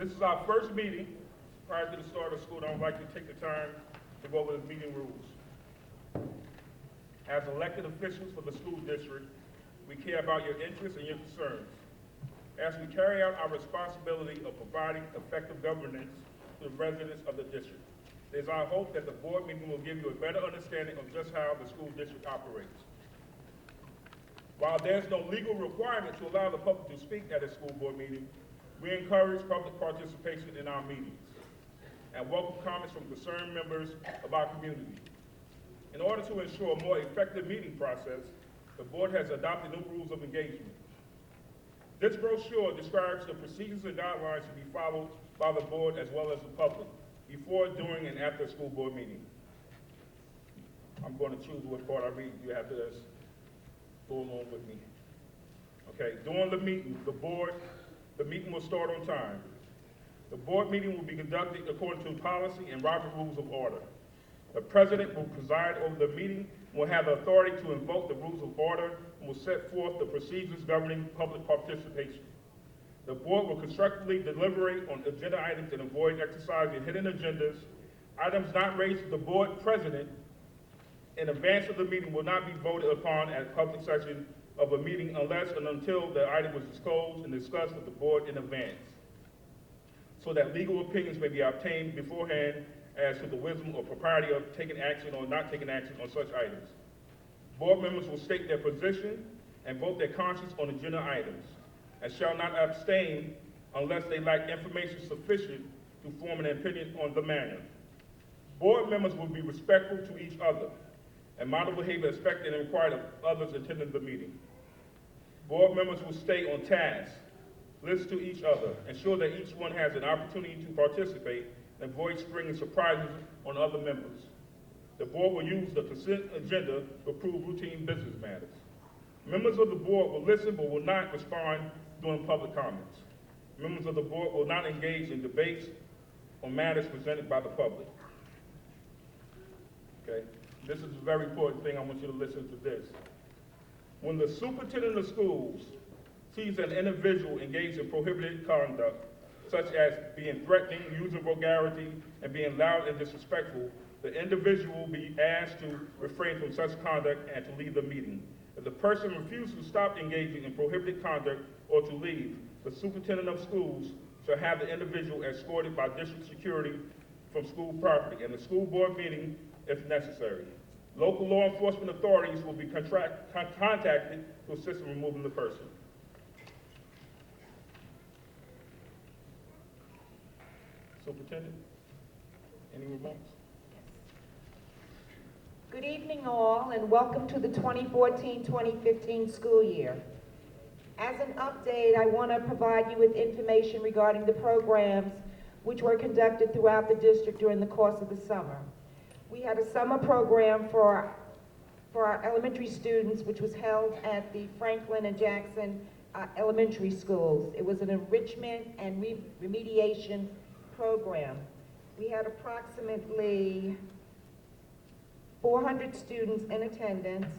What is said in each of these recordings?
This is our first meeting prior to the start of school, and I would like to take the time to go over the meeting rules. As elected officials for the school district, we care about your interests and your concerns. As we carry out our responsibility of providing effective governance to the residents of the district, it is our hope that the board meeting will give you a better understanding of just how the school district operates. While there's no legal requirement to allow the public to speak at a school board meeting, we encourage public participation in our meetings and welcome comments from concerned members of our community. In order to ensure a more effective meeting process, the board has adopted new rules of engagement. This brochure describes the procedures and guidelines to be followed by the board as well as the public before, during, and after a school board meeting. I'm going to choose what part I read. You have to just go along with me. Okay, during the meeting, the meeting will start on time. The board meeting will be conducted according to policy and Robert Rules of Order. The president will preside over the meeting, will have the authority to invoke the rules of order, and will set forth the procedures governing public participation. The board will constructively deliberate on agenda items and avoid exercising hidden agendas. Items not raised to the board president in advance of the meeting will not be voted upon at public session of a meeting unless and until the item was disclosed and discussed with the board in advance, so that legal opinions may be obtained beforehand as to the wisdom or propriety of taking action or not taking action on such items. Board members will state their position and vote their conscience on agenda items, and shall not abstain unless they lack information sufficient to form an opinion on the matter. Board members will be respectful to each other, and model behavior expected and required of others attending the meeting. Board members will stay on task, listen to each other, ensure that each one has an opportunity to participate, and avoid springing surprises on other members. The board will use the consent agenda to approve routine business matters. Members of the board will listen but will not respond during public comments. Members of the board will not engage in debates on matters presented by the public. Okay? This is a very important thing. I want you to listen to this. When the superintendent of schools sees an individual engaged in prohibited conduct, such as being threatening, using vulgarity, and being loud and disrespectful, the individual will be asked to refrain from such conduct and to leave the meeting. If the person refuses to stop engaging in prohibited conduct or to leave, the superintendent of schools shall have the individual escorted by district security from school property and the school board meeting if necessary. Local law enforcement authorities will be contacted to assist in removing the person. Superintendent, any remarks? Good evening all, and welcome to the 2014-2015 school year. As an update, I want to provide you with information regarding the programs which were conducted throughout the district during the course of the summer. We had a summer program for our elementary students, which was held at the Franklin and Jackson elementary schools. It was an enrichment and remediation program. We had approximately 400 students in attendance,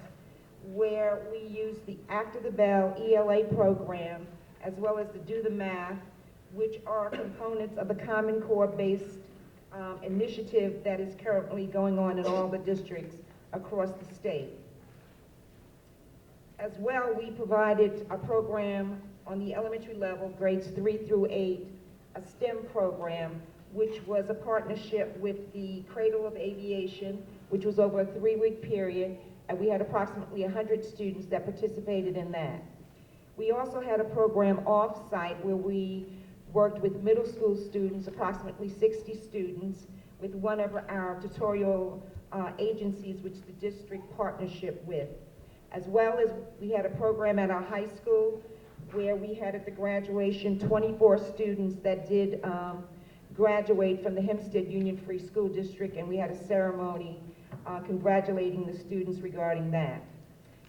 where we used the After the Bell ELA program, as well as the Do the Math, which are components of the Common Core-based initiative that is currently going on in all the districts across the state. As well, we provided a program on the elementary level, grades 3 through 8, a STEM program, which was a partnership with the Cradle of Aviation, which was over a 3-week period, and we had approximately 100 students that participated in that. We also had a program off-site where we worked with middle school students, approximately 60 students, with one of our tutorial agencies which the district partnership with. As well as we had a program at our high school where we had at the graduation 24 students that did graduate from the Hempstead Union Free School District, and we had a ceremony congratulating the students regarding that.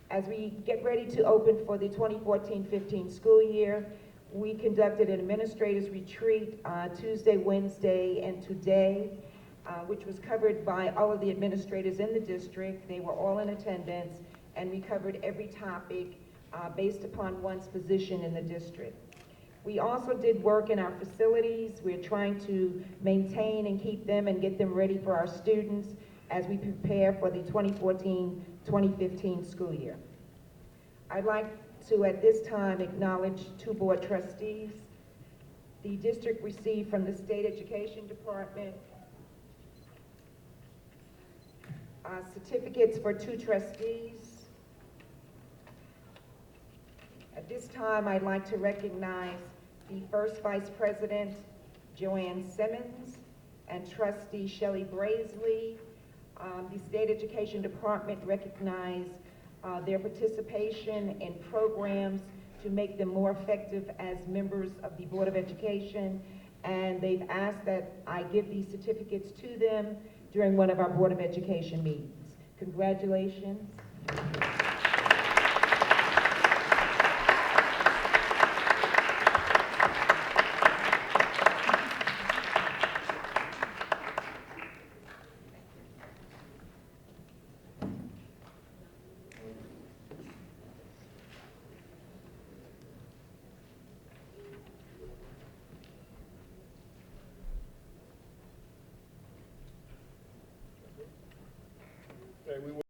As we get ready to open for the 2014-15 school year, we conducted an administrators retreat Tuesday, Wednesday, and today, which was covered by all of the administrators in the district. They were all in attendance, and we covered every topic based upon one's position in the district. We also did work in our facilities. We're trying to maintain and keep them and get them ready for our students as we prepare for the 2014-2015 school year. I'd like to, at this time, acknowledge two board trustees. The district received from the State Education Department certificates for two trustees. At this time, I'd like to recognize the first Vice President, Joanne Simmons, and Trustee Shelley Brazeley. The State Education Department recognized their participation in programs to make them more effective as members of the Board of Education, and they've asked that I give these certificates to them during one of our Board of Education meetings. Congratulations.